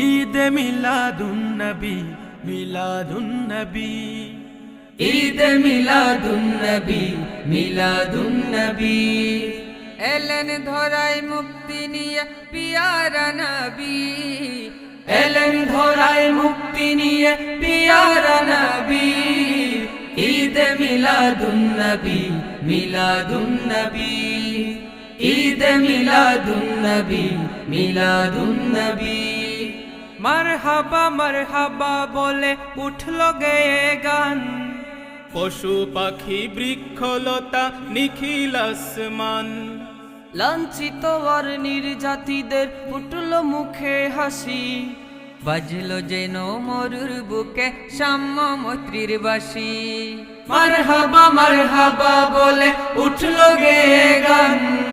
ঈদ মিলাদুন নবী মিলাদুন নবী ঈদ মিলাদুন নবী মিলাদুন নবী এলেন ধরায় মুক্তি নিয়ে পিয়ারা নবী এলেন ধরায় মুক্তি নিয়ে পিয়ারা নবী ঈদ মিলাদুন নবী মিলাদুন নবী ঈদ মিলাদুন নবী মিলাদুন নবী মারহাবা মারহাবা বলে উঠলো গেয়ে গান পশু পাখি বৃক্ষলতা নিখিল আসমান লাঞ্ছিত আর নির্যাতিদের ফুটলো মুখে হাসি বাজলো যেন মরুর বুকে সাম্য মৈত্রীর বাসি মারহাবা মারহাবা বলে উঠলো গেয়ে গান